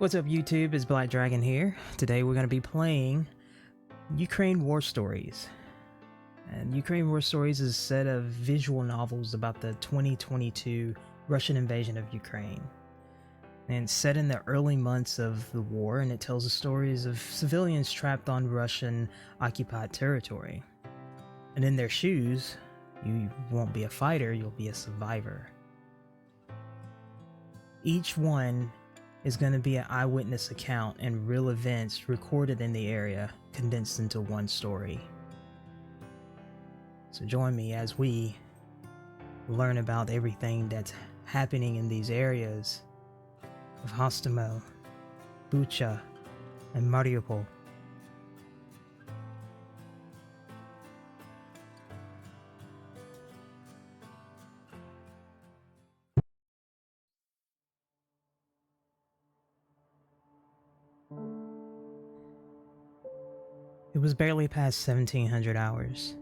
What's up YouTube, it's Black Dragon here. Today we're going to be playing Ukraine War Stories. And Ukraine War Stories is a set of visual novels about the 2022 Russian invasion of Ukraine. And it's set in the early months of the war, and it tells the stories of civilians trapped on Russian occupied territory. And in their shoes, you won't be a fighter, you'll be a survivor. Each one is going to be an eyewitness account and real events recorded in the area, condensed into one story. So join me as we learn about everything that's happening in these areas of Hostomel, Bucha, and Mariupol. It was barely past 1700 hours,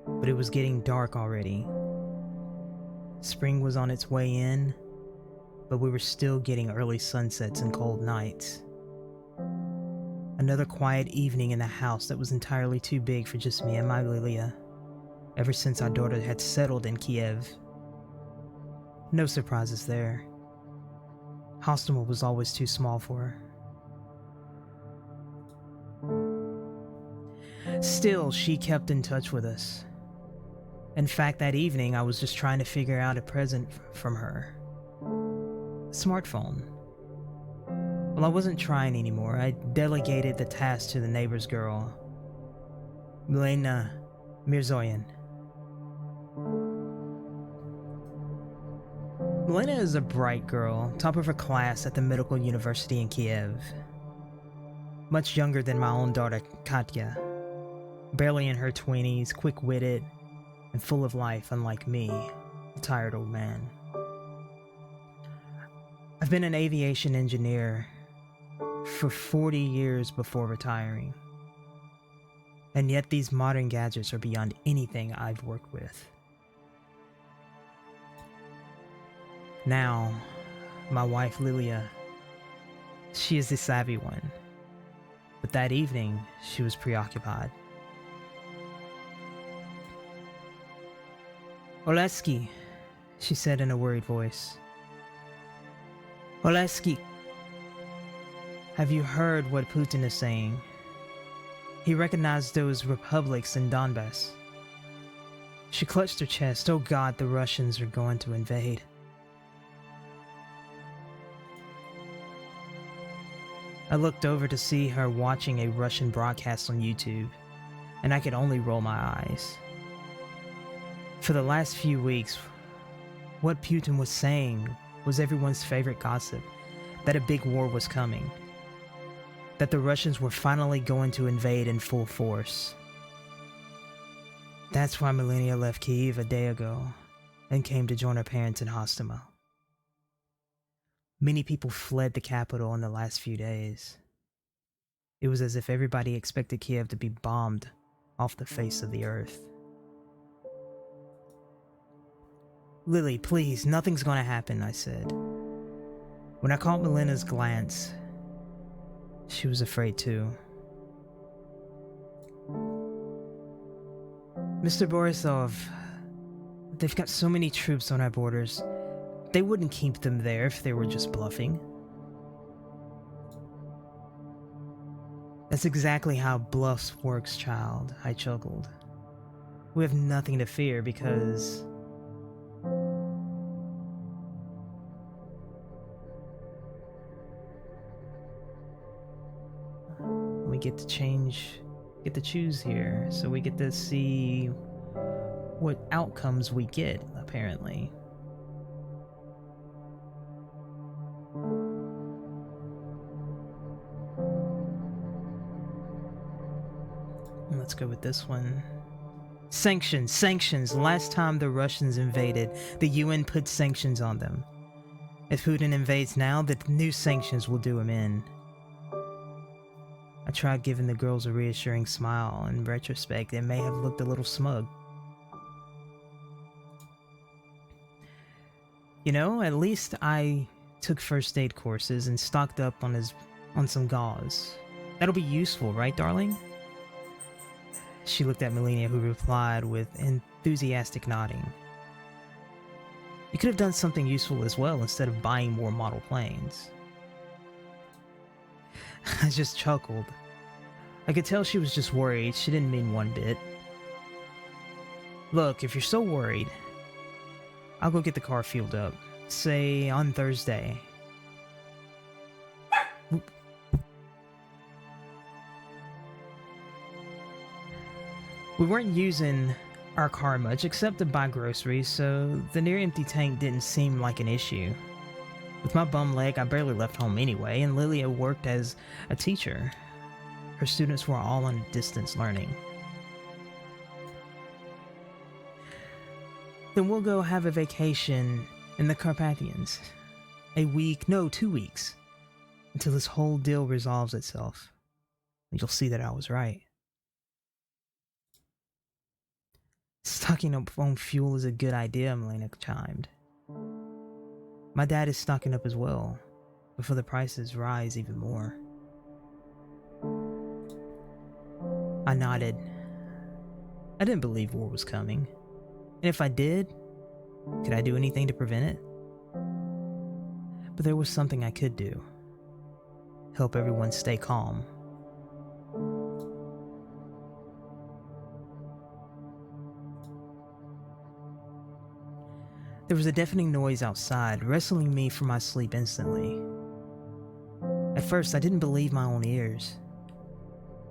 but it was getting dark already. Spring was on its way in, but we were still getting early sunsets and cold nights. Another quiet evening in the house that was entirely too big for just me and my Lilia, ever since our daughter had settled in Kyiv. No surprises there. Hostomel was always too small for her. Still, she kept in touch with us. In fact, that evening I was just trying to figure out a present from her. A smartphone. Well, I wasn't trying anymore. I delegated the task to the neighbor's girl, Milena Mirzoyan. Milena is a bright girl, top of her class at the medical university in Kyiv. Much younger than my own daughter, Katya. Barely in her 20s, quick-witted, and full of life, unlike me, a tired old man. I've been an aviation engineer for 40 years before retiring, and yet these modern gadgets are beyond anything I've worked with. Now, my wife Lilia, she is the savvy one, but that evening she was preoccupied. Oleksiy, she said in a worried voice. Oleksiy, have you heard what Putin is saying? He recognized those republics in Donbass. She clutched her chest. Oh God, the Russians are going to invade. I looked over to see her watching a Russian broadcast on YouTube, and I could only roll my eyes. For the last few weeks, what Putin was saying was everyone's favorite gossip, that a big war was coming, that the Russians were finally going to invade in full force. That's why Milena left Kyiv a day ago and came to join her parents in Hostomel. Many people fled the capital in the last few days. It was as if everybody expected Kyiv to be bombed off the face of the earth. Lily, please, nothing's gonna happen, I said. When I caught Milena's glance, she was afraid too. Mr. Borisov, they've got so many troops on our borders. They wouldn't keep them there if they were just bluffing. That's exactly how bluffs works, child, I chuckled. We have nothing to fear because we get to choose here, so we get to see what outcomes we get, apparently. Let's go with this one. Sanctions, sanctions. Last time the Russians invaded, the UN put sanctions on them. If Putin invades now, the new sanctions will do him in. I tried giving the girls a reassuring smile. In retrospect, it may have looked a little smug. You know, at least I took first aid courses and stocked up on some gauze. That'll be useful, right, darling? She looked at Melina, who replied with enthusiastic nodding. You could have done something useful as well instead of buying more model planes. I just chuckled. I could tell she was just worried. She didn't mean one bit. Look, if you're so worried, I'll go get the car fueled up. Say on Thursday. We weren't using our car much except to buy groceries, so the near empty tank didn't seem like an issue. With my bum leg, I barely left home anyway, and Lilia worked as a teacher. Her students were all on distance learning. Then we'll go have a vacation in the Carpathians. A week, no, 2 weeks. Until this whole deal resolves itself. And you'll see that I was right. Stocking up on fuel is a good idea, Melina chimed. My dad is stocking up as well, before the prices rise even more. I nodded. I didn't believe war was coming. And if I did, could I do anything to prevent it? But there was something I could do. Help everyone stay calm. There was a deafening noise outside, wrestling me from my sleep instantly. At first, I didn't believe my own ears.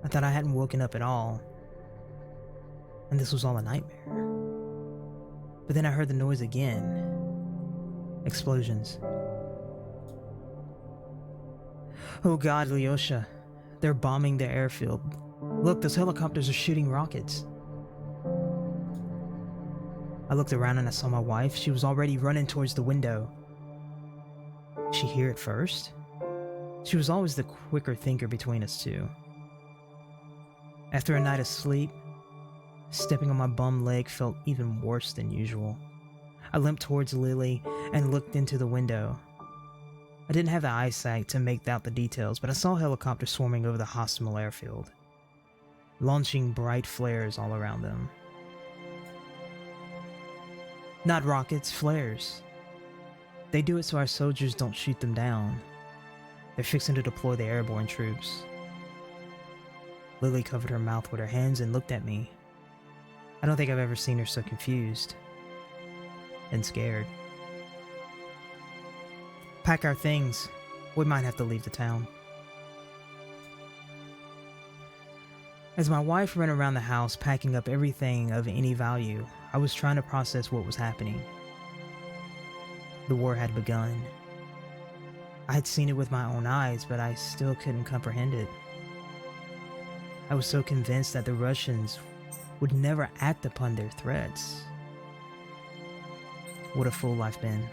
I thought I hadn't woken up at all, and this was all a nightmare. But then I heard the noise again. Explosions. Oh God, Lyosha. They're bombing the airfield. Look, those helicopters are shooting rockets. I looked around and I saw my wife. She was already running towards the window. Did she hear it first? She was always the quicker thinker between us two. After a night of sleep, stepping on my bum leg felt even worse than usual. I limped towards Lily and looked into the window. I didn't have the eyesight to make out the details, but I saw helicopters swarming over the Hostomel airfield, launching bright flares all around them. Not rockets, flares. They do it so our soldiers don't shoot them down. They're fixing to deploy the airborne troops. Lily covered her mouth with her hands and looked at me. I don't think I've ever seen her so confused and scared. Pack our things. We might have to leave the town. As my wife ran around the house packing up everything of any value, I was trying to process what was happening. The war had begun. I had seen it with my own eyes, but I still couldn't comprehend it. I was so convinced that the Russians would never act upon their threats. What a fool I've been.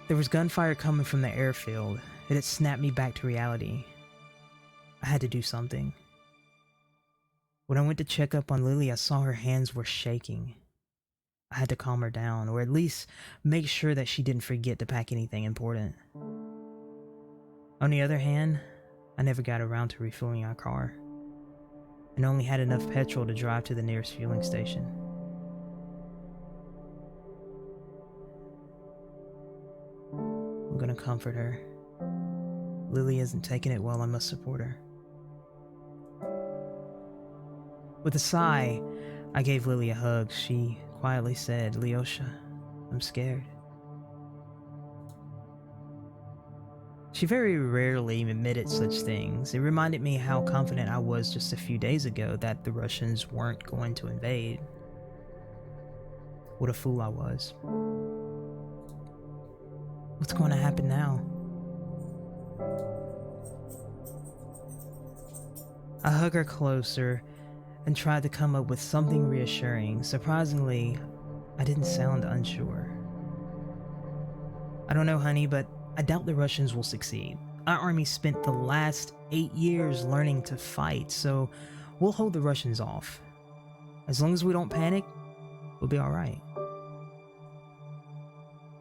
There was gunfire coming from the airfield. It had snapped me back to reality. I had to do something. When I went to check up on Lily, I saw her hands were shaking. I had to calm her down, or at least make sure that she didn't forget to pack anything important. On the other hand, I never got around to refueling our car, and only had enough petrol to drive to the nearest fueling station. I'm gonna comfort her. Lily isn't taking it well, I must support her. With a sigh, I gave Lily a hug. She quietly said, "Lyosha, I'm scared." She very rarely admitted such things. It reminded me how confident I was just a few days ago that the Russians weren't going to invade. What a fool I was. What's going to happen now? I hug her closer and tried to come up with something reassuring. Surprisingly, I didn't sound unsure. I don't know, honey, but I doubt the Russians will succeed. Our army spent the last 8 years learning to fight, so we'll hold the Russians off. As long as we don't panic, we'll be alright.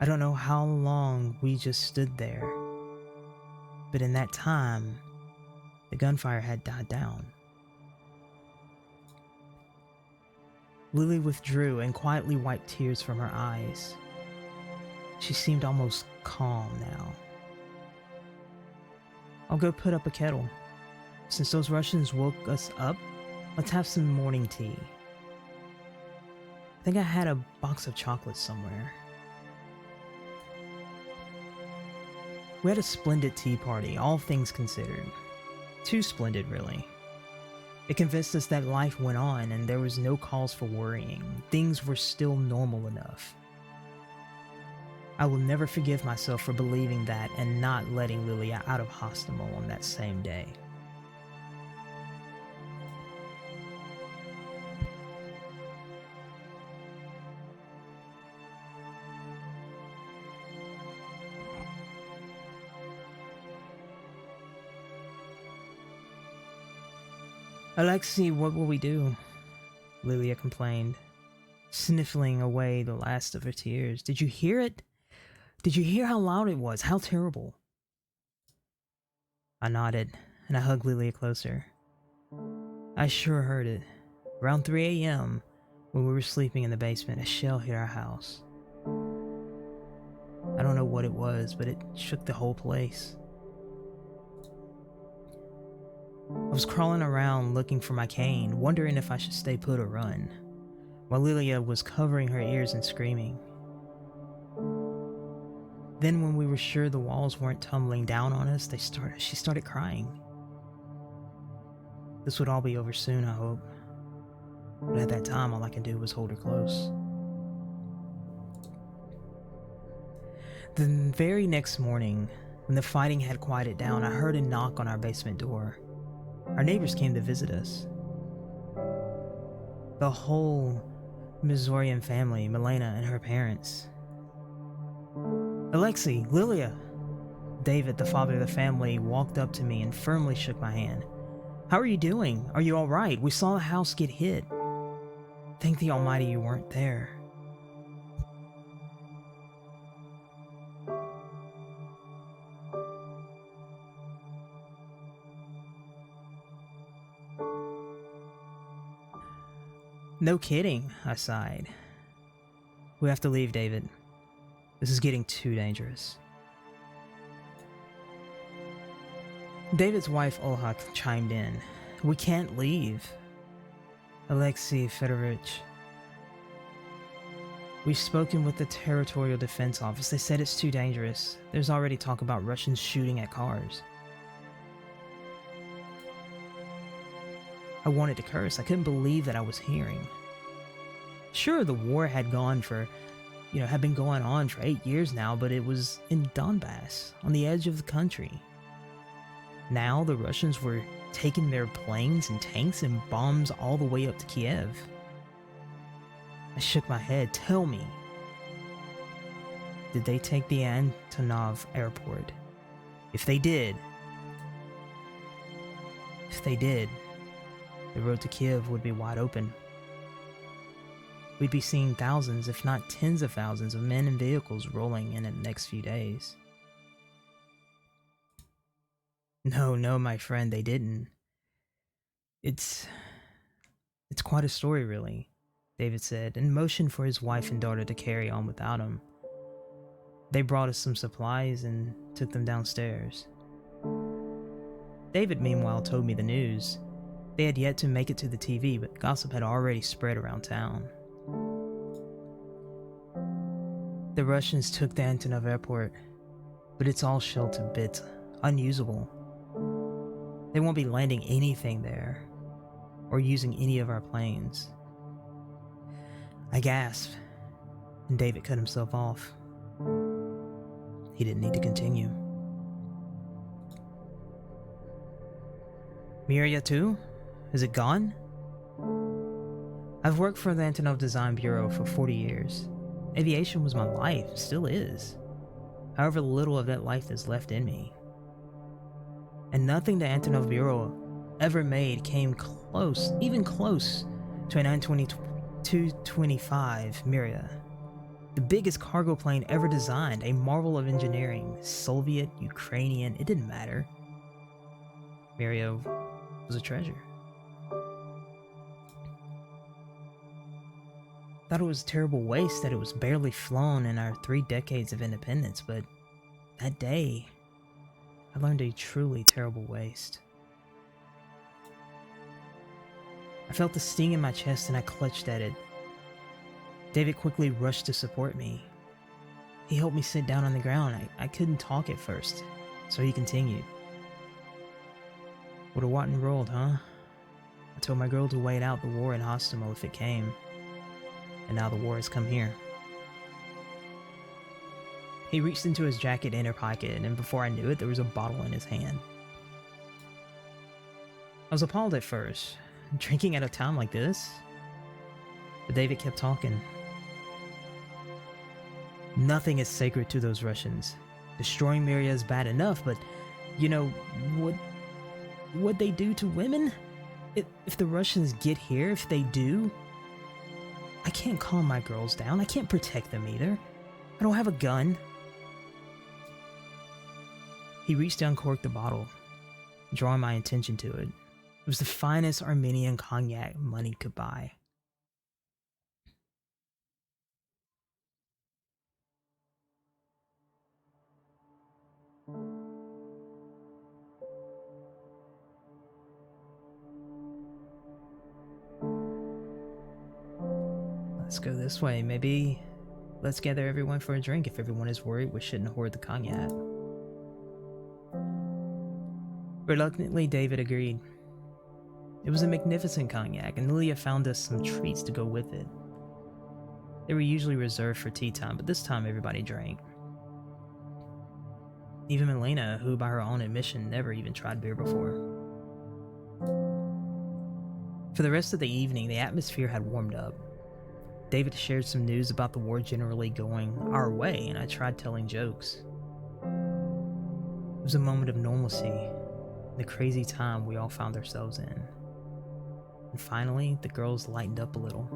I don't know how long we just stood there, but in that time, the gunfire had died down. Lily withdrew and quietly wiped tears from her eyes. She seemed almost calm now. I'll go put up a kettle. Since those Russians woke us up, let's have some morning tea. I think I had a box of chocolates somewhere. We had a splendid tea party, all things considered. Too splendid, really. It convinced us that life went on and there was no cause for worrying. Things were still normal enough. I will never forgive myself for believing that and not letting Lily out of Hostomel on that same day. Oleksiy, what will we do? Lilia complained, sniffling away the last of her tears. Did you hear it? Did you hear how loud it was? How terrible? I nodded, and I hugged Lilia closer. I sure heard it. Around 3 a.m., when we were sleeping in the basement, a shell hit our house. I don't know what it was, but it shook the whole place. I was crawling around looking for my cane, wondering if I should stay put or run, while Lilia was covering her ears and screaming. Then when we were sure the walls weren't tumbling down on us, she started crying. This would all be over soon, I hope. But at that time, all I could do was hold her close. The very next morning, when the fighting had quieted down, I heard a knock on our basement door. Our neighbors came to visit us. The whole Missourian family, Milena and her parents. Oleksiy, Lilia! David, the father of the family, walked up to me and firmly shook my hand. How are you doing? Are you alright? We saw the house get hit. Thank the Almighty you weren't there. No kidding, I sighed. We have to leave, David. This is getting too dangerous. David's wife, Olha, chimed in. We can't leave. Oleksiy Fedorovich. We've spoken with the Territorial Defense Office. They said it's too dangerous. There's already talk about Russians shooting at cars. I wanted to curse. I couldn't believe that I was hearing. Sure, the war had been going on for 8 years now, but it was in Donbass, on the edge of the country. Now the Russians were taking their planes and tanks and bombs all the way up to Kyiv. I shook my head. Tell me, did they take the Antonov airport? If they did, the road to Kyiv would be wide open. We'd be seeing thousands, if not tens of thousands, of men and vehicles rolling in the next few days. No, my friend, they didn't. It's quite a story, really, David said, and motioned for his wife and daughter to carry on without him. They brought us some supplies and took them downstairs. David, meanwhile, told me the news. They had yet to make it to the TV, but gossip had already spread around town. The Russians took the Antonov airport, but it's all shelled to bits, unusable. They won't be landing anything there, or using any of our planes. I gasped, and David cut himself off. He didn't need to continue. Miria too? Is it gone? I've worked for the Antonov Design Bureau for 40 years. Aviation was my life, still is. However little of that life is left in me. And nothing the Antonov Bureau ever made came close, even close, to an An-2225 Miria. The biggest cargo plane ever designed, a marvel of engineering. Soviet, Ukrainian, it didn't matter. Mario was a treasure. Thought it was a terrible waste that it was barely flown in our 3 decades of independence, but that day, I learned a truly terrible waste. I felt the sting in my chest and I clutched at it. David quickly rushed to support me. He helped me sit down on the ground. I couldn't talk at first, so he continued. What a rotten world, huh? I told my girl to wait out the war in Hostomel if it came, and now the war has come here. He reached into his jacket inner pocket, and before I knew it, there was a bottle in his hand. I was appalled at first. Drinking at a time like this? But David kept talking. Nothing is sacred to those Russians. Destroying Maria is bad enough, but, you know, what they do to women? If the Russians get here, if they do, I can't calm my girls down. I can't protect them either. I don't have a gun. He reached to uncork the bottle, drawing my attention to it. It was the finest Armenian cognac money could buy. Let's go this way. Maybe let's gather everyone for a drink if everyone is worried we shouldn't hoard the cognac. Reluctantly, David agreed. It was a magnificent cognac, and Lilia found us some treats to go with it. They were usually reserved for tea time, but this time everybody drank. Even Milena, who by her own admission never even tried beer before. For the rest of the evening, the atmosphere had warmed up. David shared some news about the war generally going our way, and I tried telling jokes. It was a moment of normalcy, the crazy time we all found ourselves in. And finally, the girls lightened up a little.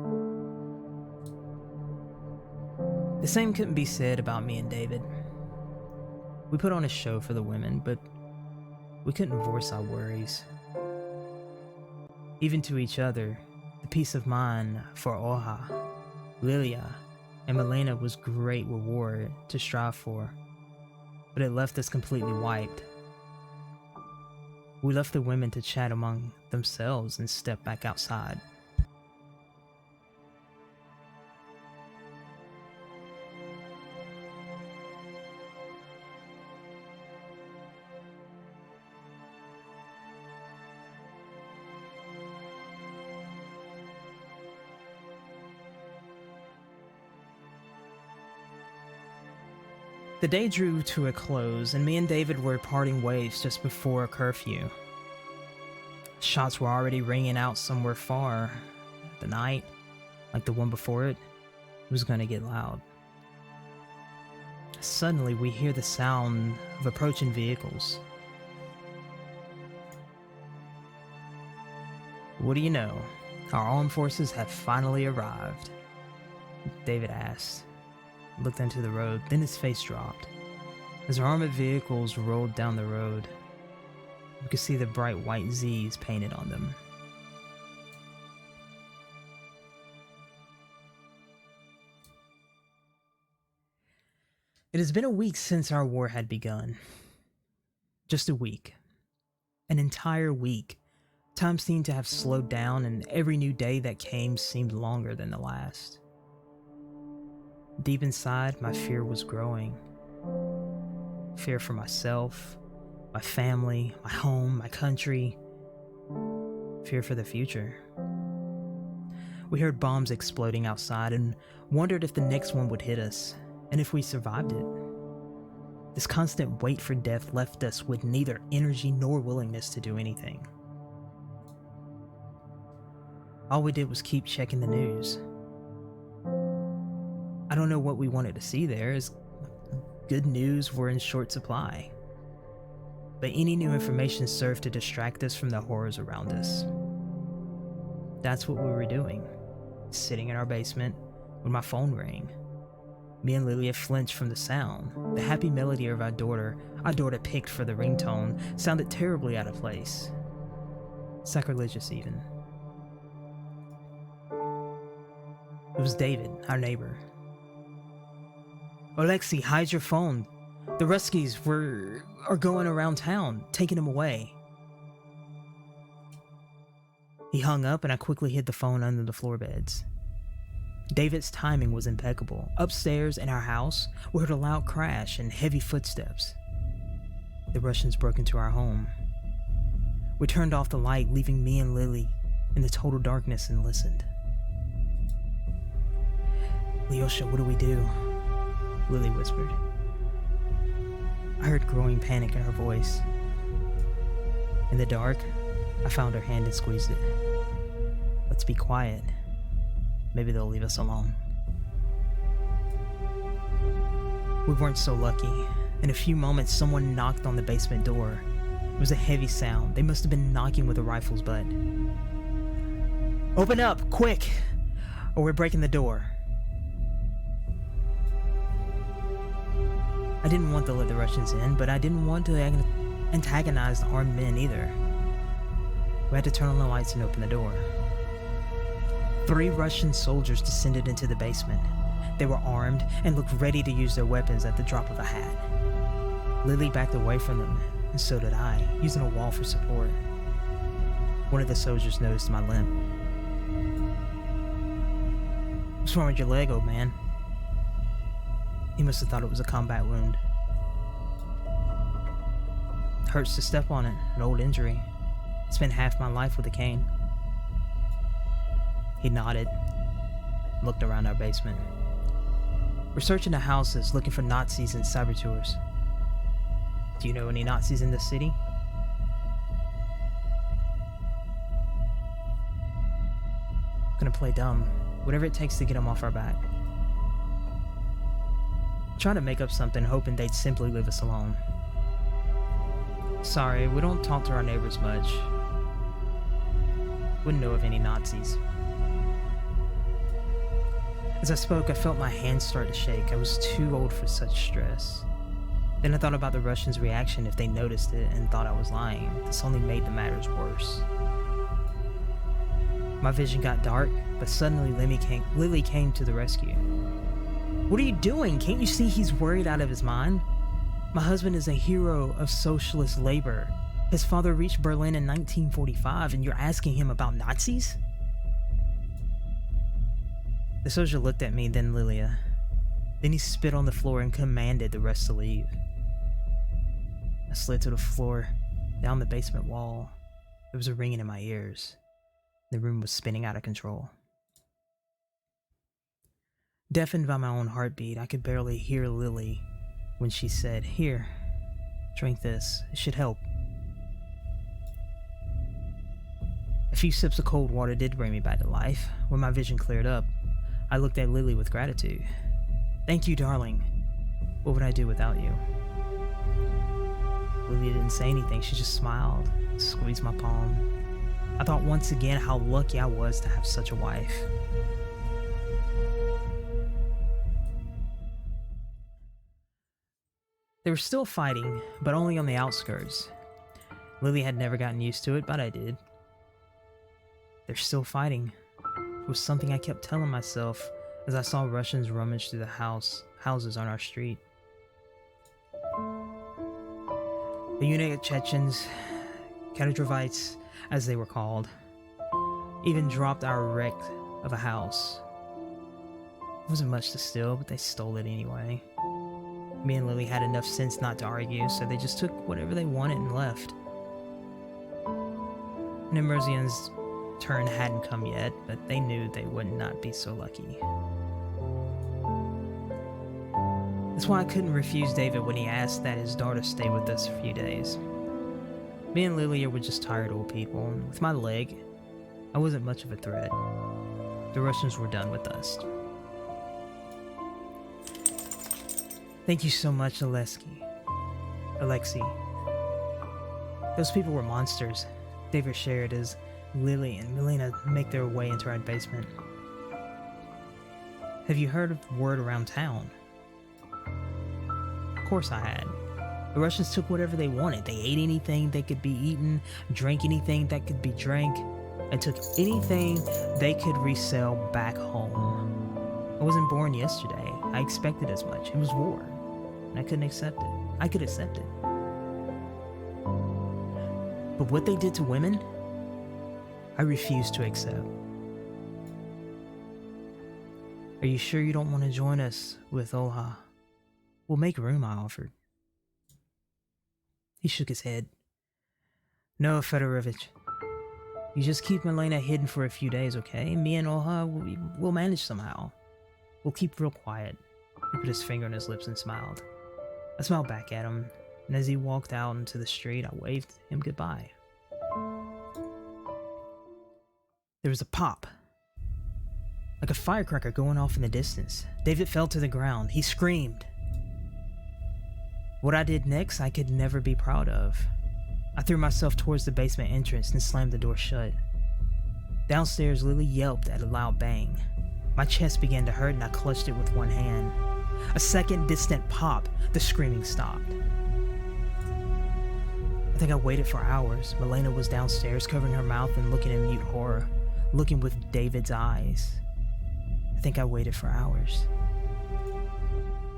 The same couldn't be said about me and David. We put on a show for the women, but we couldn't voice our worries. Even to each other, the peace of mind for Oha, Lilia, and Milena was great reward to strive for, but it left us completely wiped. We left the women to chat among themselves and stepped back outside. The day drew to a close, and me and David were parting ways just before curfew. Shots were already ringing out somewhere far. The night, like the one before it, was going to get loud. Suddenly, we hear the sound of approaching vehicles. What do you know? Our armed forces have finally arrived, David asked. Looked into the road, then his face dropped. As our armored vehicles rolled down the road, we could see the bright white Z's painted on them. It has been a week since our war had begun. Just a week. An entire week. Time seemed to have slowed down, and every new day that came seemed longer than the last. Deep inside, my fear was growing. Fear for myself, my family, my home, my country. Fear for the future. We heard bombs exploding outside and wondered if the next one would hit us, and if we survived it. This constant wait for death left us with neither energy nor willingness to do anything. All we did was keep checking the news. I don't know what we wanted to see there, as good news were in short supply. But any new information served to distract us from the horrors around us. That's what we were doing, sitting in our basement when my phone rang. Me and Lilia flinched from the sound. The happy melody of our daughter picked for the ringtone, sounded terribly out of place. Sacrilegious, even. It was David, our neighbor. "Oleksiy, hide your phone. The Ruskies are going around town, taking him away." He hung up and I quickly hid the phone under the floor beds. David's timing was impeccable. Upstairs in our house, we heard a loud crash and heavy footsteps. The Russians broke into our home. We turned off the light, leaving me and Lily in the total darkness, and listened. "Lyosha, what do we do?" Lily whispered. I heard growing panic in her voice. In the dark, I found her hand and squeezed it. "Let's be quiet. Maybe they'll leave us alone." We weren't so lucky. In a few moments, someone knocked on the basement door. It was a heavy sound. They must have been knocking with a rifle's butt. "Open up, quick, or we're breaking the door." I didn't want to let the Russians in, but I didn't want to antagonize the armed men either. We had to turn on the lights and open the door. 3 Russian soldiers descended into the basement. They were armed and looked ready to use their weapons at the drop of a hat. Lily backed away from them, and so did I, using a wall for support. One of the soldiers noticed my limp. "What's wrong with your leg, old man?" He must have thought it was a combat wound. "It hurts to step on it, an old injury. Spent half my life with a cane." He nodded, looked around our basement. "We're searching the houses, looking for Nazis and saboteurs. Do you know any Nazis in this city?" "I'm gonna play dumb, whatever it takes to get them off our back. Trying to make up something, hoping they'd simply leave us alone. Sorry, we don't talk to our neighbors much. Wouldn't know of any Nazis." As I spoke, I felt my hands start to shake. I was too old for such stress. Then I thought about the Russians' reaction if they noticed it and thought I was lying. This only made the matters worse. My vision got dark, but suddenly Lily came to the rescue. "What are you doing? Can't you see he's worried out of his mind? My husband is a hero of socialist labor. His father reached Berlin in 1945, and you're asking him about Nazis?" The soldier looked at me, then Lilia. Then he spit on the floor and commanded the rest to leave. I slid to the floor, down the basement wall. There was a ringing in my ears. The room was spinning out of control. Deafened by my own heartbeat, I could barely hear Lily when she said, "Here, drink this. It should help." A few sips of cold water did bring me back to life. When my vision cleared up, I looked at Lily with gratitude. "Thank you, darling. What would I do without you?" Lily didn't say anything. She just smiled, squeezed my palm. I thought once again how lucky I was to have such a wife. They were still fighting, but only on the outskirts. Lily had never gotten used to it, but I did. They're still fighting. It was something I kept telling myself as I saw Russians rummage through the houses on our street. The United Chechens, Kadrovites, as they were called, even dropped our wreck of a house. It wasn't much to steal, but they stole it anyway. Me and Lily had enough sense not to argue, so they just took whatever they wanted and left. Nemerzian's turn hadn't come yet, but they knew they would not be so lucky. That's why I couldn't refuse David when he asked that his daughter stay with us for a few days. Me and Lilia were just tired old people, and with my leg, I wasn't much of a threat. The Russians were done with us. "Thank you so much, Oleksiy. Those people were monsters," David shared as Lily and Milena make their way into our basement. "Have you heard of word around town?" Of course I had. The Russians took whatever they wanted. They ate anything that could be eaten, drank anything that could be drank, and took anything they could resell back home. I wasn't born yesterday. I expected as much. It was war, and I couldn't accept it. I could accept it. But what they did to women, I refuse to accept. Are you sure you don't want to join us with Olha? We'll make room, I offered. He shook his head. No, Fedorovich. You just keep Milena hidden for a few days, okay? Me and Olha, we'll manage somehow. We'll keep real quiet. He put his finger on his lips and smiled. I smiled back at him, and as he walked out into the street, I waved him goodbye. There was a pop, like a firecracker going off in the distance. David fell to the ground. He screamed. What I did next, I could never be proud of. I threw myself towards the basement entrance and slammed the door shut. Downstairs, Lily yelped at a loud bang. My chest began to hurt and I clutched it with one hand. A second distant pop, the screaming stopped. I think I waited for hours. Milena was downstairs, covering her mouth and looking in mute horror, looking with David's eyes. I think I waited for hours.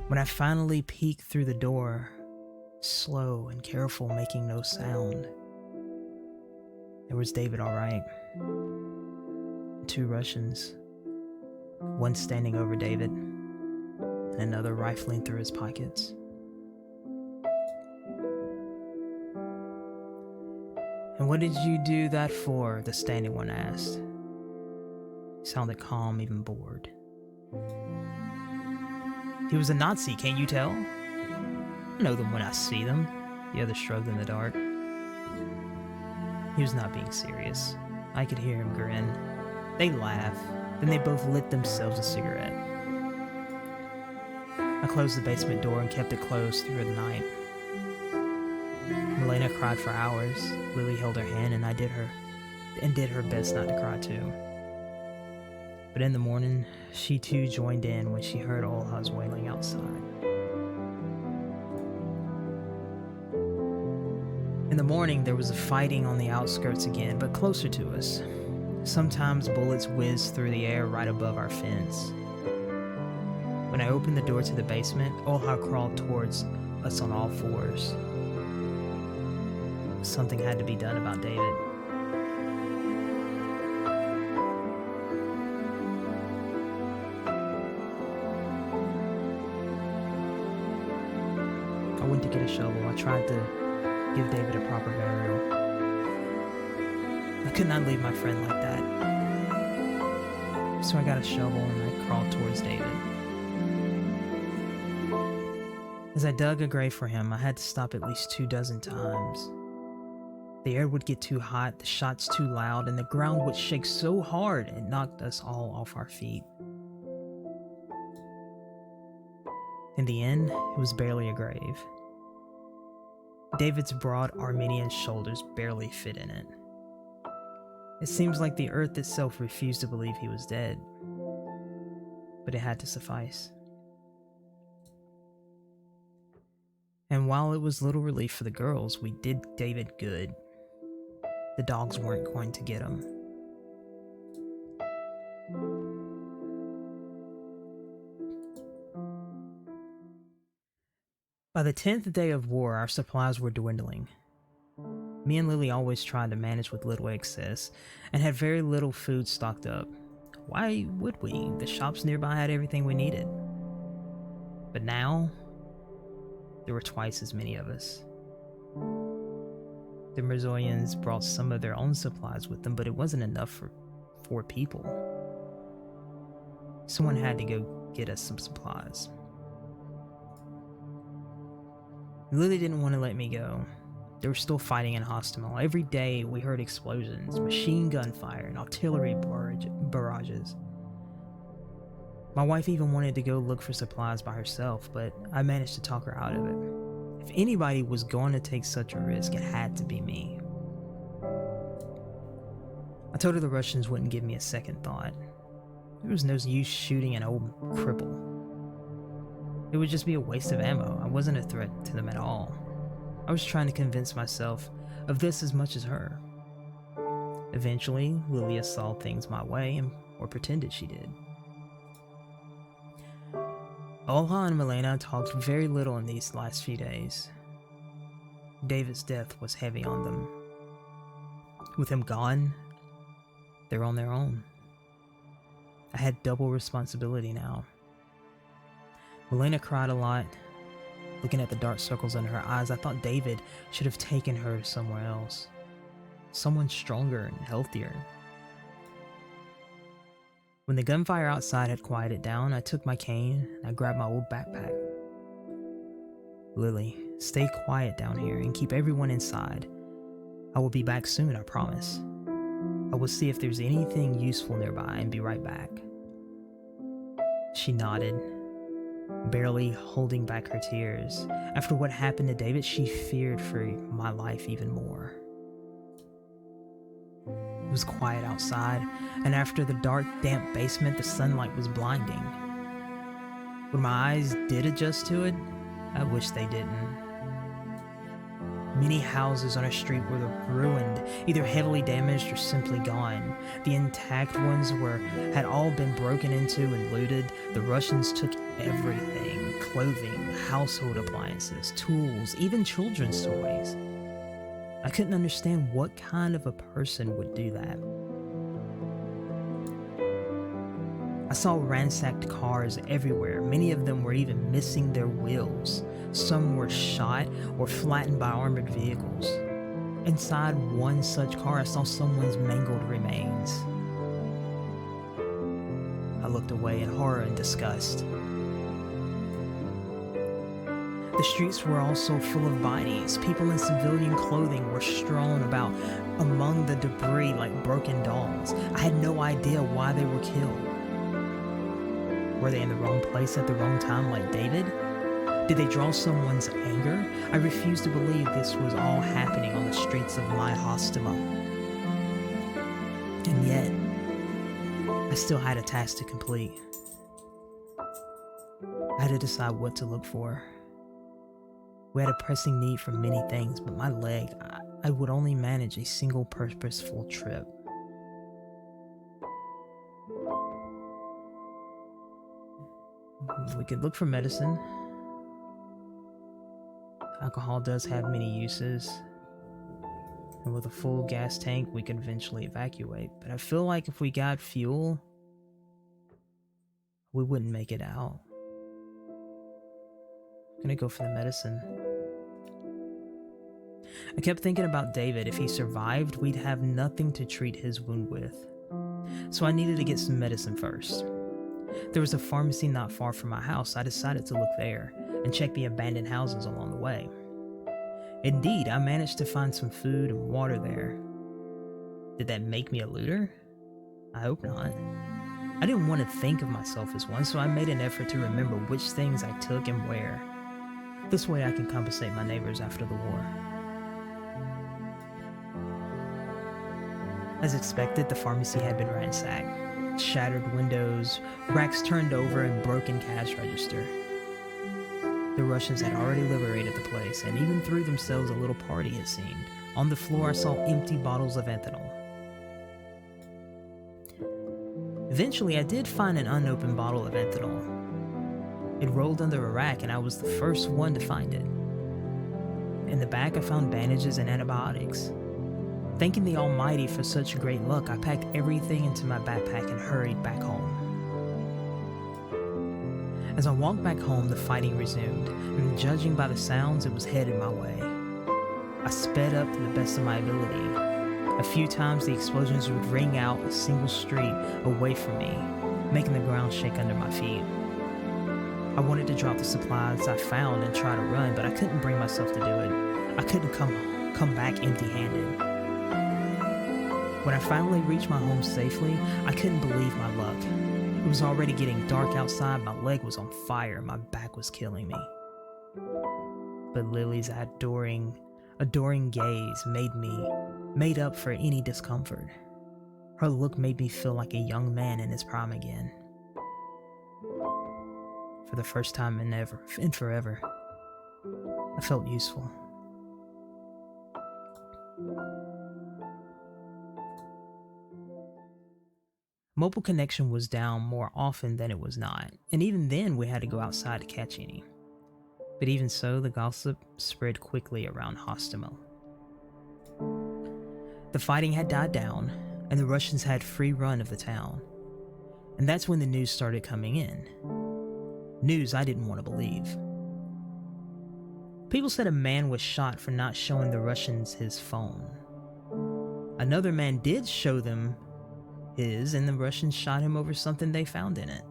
When I finally peeked through the door, slow and careful, making no sound, there was David, all right. Two Russians, one standing over David, and another rifling through his pockets. And what did you do that for? The standing one asked. He sounded calm, even bored. He was a Nazi, can't you tell? I know them when I see them. The other shrugged in the dark. He was not being serious. I could hear him grin. They laughed. Then they both lit themselves a cigarette. I closed the basement door and kept it closed through the night. Milena cried for hours. Lily held her hand and did her best not to cry too. But in the morning, she too joined in when she heard Olha's wailing outside. In the morning, there was a fighting on the outskirts again, but closer to us. Sometimes bullets whizzed through the air right above our fence. When I opened the door to the basement, Olha crawled towards us on all fours. Something had to be done about David. I went to get a shovel. I tried to give David a proper burial. I could not leave my friend like that. So I got a shovel and I crawled towards David. As I dug a grave for him, I had to stop at least 24 times. The air would get too hot, the shots too loud, and the ground would shake so hard it knocked us all off our feet. In the end, it was barely a grave. David's broad Armenian shoulders barely fit in it. It seems like the earth itself refused to believe he was dead, but it had to suffice. And while it was little relief for the girls, we did David good. The dogs weren't going to get him. By the 10th day of war, our supplies were dwindling. Me and Lily always tried to manage with little excess, and had very little food stocked up. Why would we? The shops nearby had everything we needed. But now, there were twice as many of us. The Mirzoyans brought some of their own supplies with them, but it wasn't enough for 4 people. Someone had to go get us some supplies. Lily didn't want to let me go. They were still fighting in Hostomel. Every day we heard explosions, machine gun fire, and artillery barrages. My wife even wanted to go look for supplies by herself, but I managed to talk her out of it. If anybody was going to take such a risk, it had to be me. I told her the Russians wouldn't give me a second thought. There was no use shooting an old cripple. It would just be a waste of ammo. I wasn't a threat to them at all. I was trying to convince myself of this as much as her. Eventually, Lilia saw things my way, or pretended she did. Olha and Milena talked very little in these last few days. David's death was heavy on them. With him gone, they're on their own. I had double responsibility now. Milena cried a lot. Looking at the dark circles under her eyes, I thought David should have taken her somewhere else. Someone stronger and healthier. When the gunfire outside had quieted down, I took my cane and I grabbed my old backpack. Lily, stay quiet down here and keep everyone inside. I will be back soon, I promise. I will see if there's anything useful nearby and be right back. She nodded, barely holding back her tears. After what happened to David, she feared for my life even more. It was quiet outside, and after the dark, damp basement, the sunlight was blinding. When my eyes did adjust to it, I wish they didn't. Many houses on our street were ruined, either heavily damaged or simply gone. The intact ones had all been broken into and looted. The Russians took everything: clothing, household appliances, tools, even children's toys. I couldn't understand what kind of a person would do that. I saw ransacked cars everywhere. Many of them were even missing their wheels. Some were shot or flattened by armored vehicles. Inside one such car, I saw someone's mangled remains. I looked away in horror and disgust. The streets were also full of bodies. People in civilian clothing were strewn about among the debris like broken dolls. I had no idea why they were killed. Were they in the wrong place at the wrong time like David? Did they draw someone's anger? I refused to believe this was all happening on the streets of my Hostomel. And yet, I still had a task to complete. I had to decide what to look for. We had a pressing need for many things, but my leg, I would only manage a single purposeful trip. We could look for medicine. Alcohol does have many uses. And with a full gas tank, we could eventually evacuate. But I feel like if we got fuel, we wouldn't make it out. I'm gonna go for the medicine. I kept thinking about David. If he survived, we'd have nothing to treat his wound with. So I needed to get some medicine first. There was a pharmacy not far from my house. I decided to look there and check the abandoned houses along the way. Indeed, I managed to find some food and water there. Did that make me a looter? I hope not. I didn't want to think of myself as one, so I made an effort to remember which things I took and where. This way I can compensate my neighbors after the war. As expected, the pharmacy had been ransacked. Shattered windows, racks turned over, and broken cash register. The Russians had already liberated the place and even threw themselves a little party, it seemed. On the floor, I saw empty bottles of ethanol. Eventually, I did find an unopened bottle of ethanol. It rolled under a rack, and I was the first one to find it. In the back, I found bandages and antibiotics. Thanking the Almighty for such great luck, I packed everything into my backpack and hurried back home. As I walked back home, the fighting resumed, and judging by the sounds, it was headed my way. I sped up to the best of my ability. A few times, the explosions would ring out a single street away from me, making the ground shake under my feet. I wanted to drop the supplies I found and try to run, but I couldn't bring myself to do it. I couldn't come back empty-handed. When I finally reached my home safely, I couldn't believe my luck. It was already getting dark outside, my leg was on fire, my back was killing me. But Lily's adoring gaze made up for any discomfort. Her look made me feel like a young man in his prime again. for the first time in forever. I felt useful. Mobile connection was down more often than it was not, and even then we had to go outside to catch any. But even so, the gossip spread quickly around Hostomel. The fighting had died down, and the Russians had free run of the town. And that's when the news started coming in. News I didn't want to believe. People said a man was shot for not showing the Russians his phone. Another man did show them his, and the Russians shot him over something they found in it.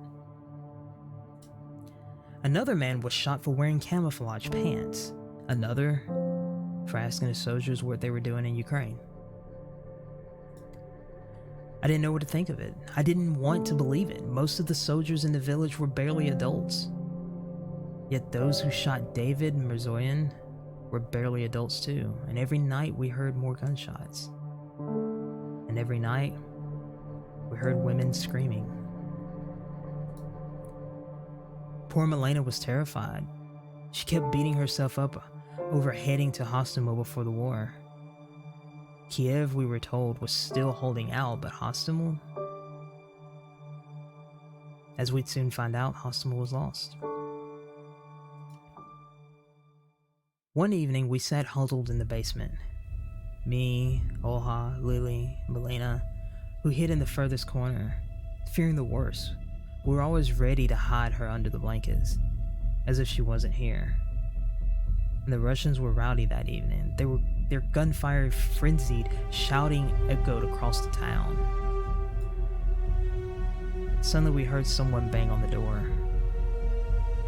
Another man was shot for wearing camouflage pants. Another for asking the soldiers what they were doing in Ukraine. I didn't know what to think of it. I didn't want to believe it. Most of the soldiers in the village were barely adults. Yet those who shot David and Mirzoyan were barely adults too, and every night we heard more gunshots. And every night, we heard women screaming. Poor Milena was terrified. She kept beating herself up over heading to Hostomel before the war. Kyiv, we were told, was still holding out, but Hostomel? As we'd soon find out, Hostomel was lost. One evening, we sat huddled in the basement. Me, Olha, Lily, Milena, who hid in the furthest corner, fearing the worst. We were always ready to hide her under the blankets, as if she wasn't here. And the Russians were rowdy that evening. Their gunfire frenzied, shouting echoed across the town. Suddenly we heard someone bang on the door.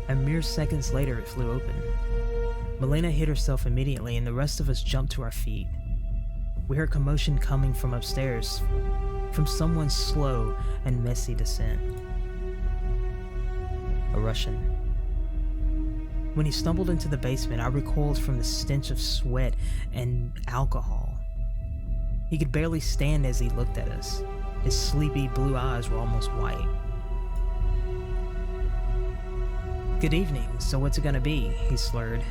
And mere seconds later it flew open. Milena hid herself immediately and the rest of us jumped to our feet. We heard commotion coming from upstairs, from someone's slow and messy descent. A Russian. When he stumbled into the basement, I recoiled from the stench of sweat and alcohol. He could barely stand as he looked at us. His sleepy blue eyes were almost white. "Good evening, so what's it gonna be?" he slurred,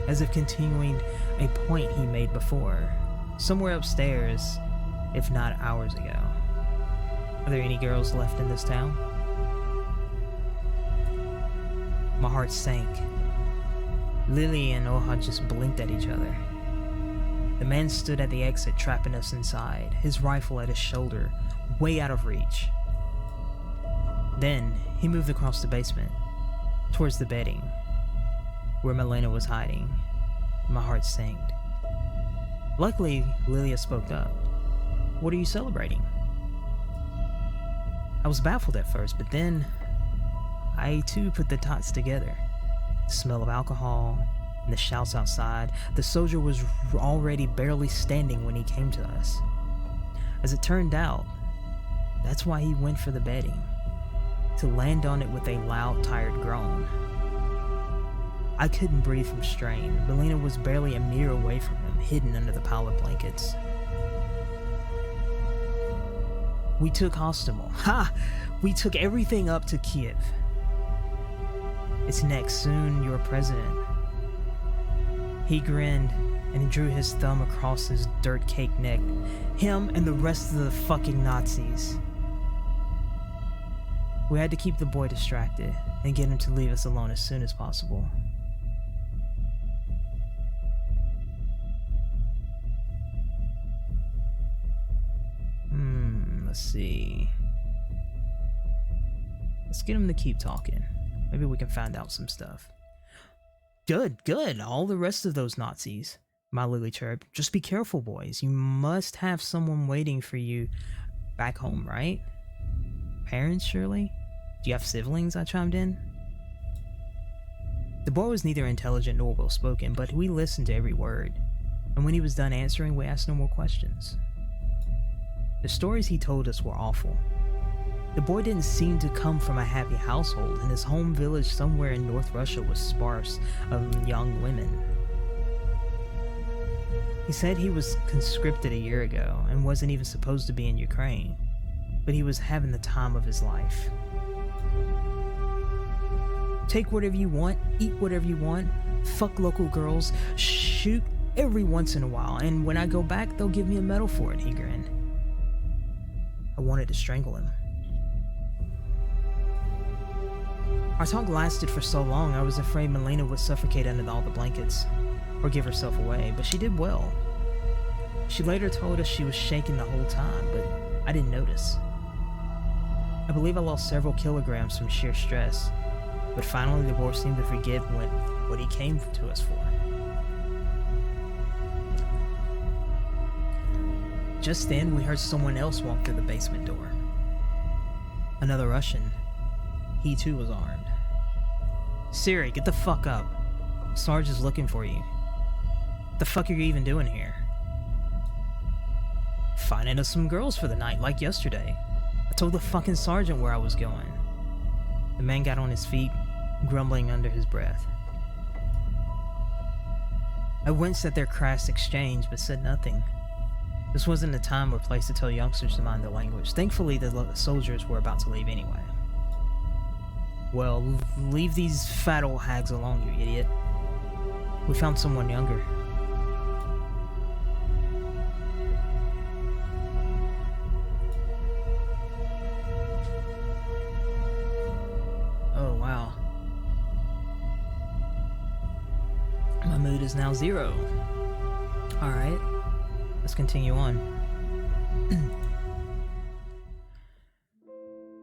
as if continuing a point he made before, somewhere upstairs, if not hours ago. "Are there any girls left in this town?" My heart sank. Lily and Oha just blinked at each other. The man stood at the exit, trapping us inside, his rifle at his shoulder, way out of reach. Then, he moved across the basement, towards the bedding, where Milena was hiding. My heart sank. Luckily, Lilia spoke up. "What are you celebrating?" I was baffled at first, but then I too put the dots together. The smell of alcohol, and the shouts outside. The soldier was already barely standing when he came to us. As it turned out, that's why he went for the bedding, to land on it with a loud, tired groan. I couldn't breathe from strain. Milena was barely a meter away from him, hidden under the pile of blankets. "We took Hostomel. Ha! We took everything up to Kyiv. It's next, soon you're president." He grinned and drew his thumb across his dirt-caked neck. "Him and the rest of the fucking Nazis." We had to keep the boy distracted and get him to leave us alone as soon as possible. Let's see. Let's get him to keep talking. Maybe we can find out some stuff. Good. All the rest of those Nazis," my Lily chirped. "Just be careful, boys. You must have someone waiting for you back home, right? Parents, surely? Do you have siblings?" I chimed in. The boy was neither intelligent nor well-spoken, but we listened to every word. And when he was done answering, we asked no more questions. The stories he told us were awful. The boy didn't seem to come from a happy household, and his home village somewhere in North Russia was sparse of young women. He said he was conscripted a year ago and wasn't even supposed to be in Ukraine, but he was having the time of his life. Take whatever you want, eat whatever you want, fuck local girls, shoot every once in a while, and when I go back, they'll give me a medal for it," he grinned. I wanted to strangle him. Our talk lasted for so long, I was afraid Melina would suffocate under all the blankets, or give herself away, but she did well. She later told us she was shaking the whole time, but I didn't notice. I believe I lost several kilograms from sheer stress, but finally the boy seemed to forget what he came to us for. Just then, we heard someone else walk through the basement door. Another Russian. He too was armed. "Siri, get the fuck up. Sarge is looking for you. What the fuck are you even doing here?" "Finding us some girls for the night, like yesterday. I told the fucking sergeant where I was going." The man got on his feet, grumbling under his breath. I winced at their crass exchange, but said nothing. This wasn't a time or place to tell youngsters to mind their language. Thankfully, the soldiers were about to leave anyway. "Well, leave these fat old hags alone, you idiot. We found someone younger." Oh, wow. My mood is now 0. Alright, let's continue on.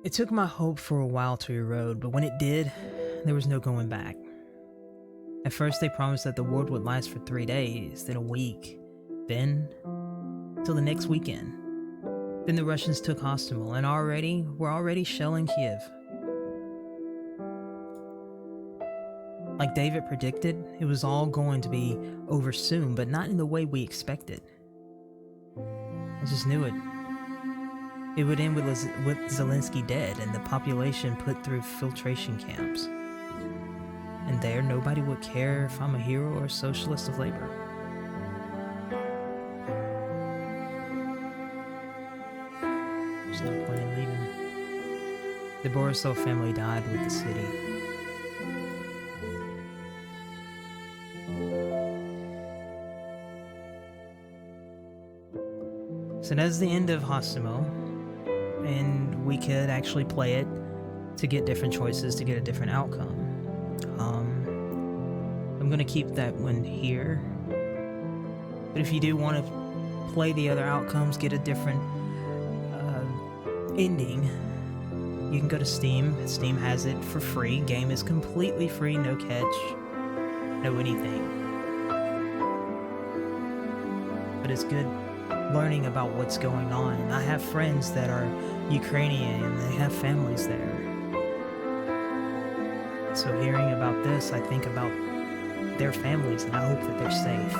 It took my hope for a while to erode, but when it did, there was no going back. At first they promised that the war would last for 3 days, then a week, then till the next weekend. Then the Russians took Hostomel, and we're already shelling Kyiv. Like David predicted, it was all going to be over soon, but not in the way we expected. I just knew it. It would end with Zelensky dead and the population put through filtration camps. And there, nobody would care if I'm a hero or a socialist of labor. There's no point in leaving. The Borisov family died with the city. So that's the end of Hostomel, and we could actually play it to get different choices to get a different outcome. I'm gonna keep that one here, but if you do want to play the other outcomes, get a different ending, you can go to Steam. Steam has it for free. Game is completely free, no catch, no anything. But it's good learning about what's going on. I have friends that are Ukrainian and they have families there. So hearing about this, I think about their families and I hope that they're safe.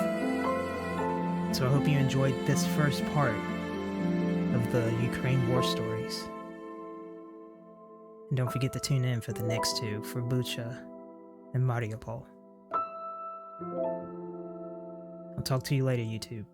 So I hope you enjoyed this first part of the Ukraine war stories. And don't forget to tune in for the next 2 for Bucha and Mariupol. I'll talk to you later, YouTube.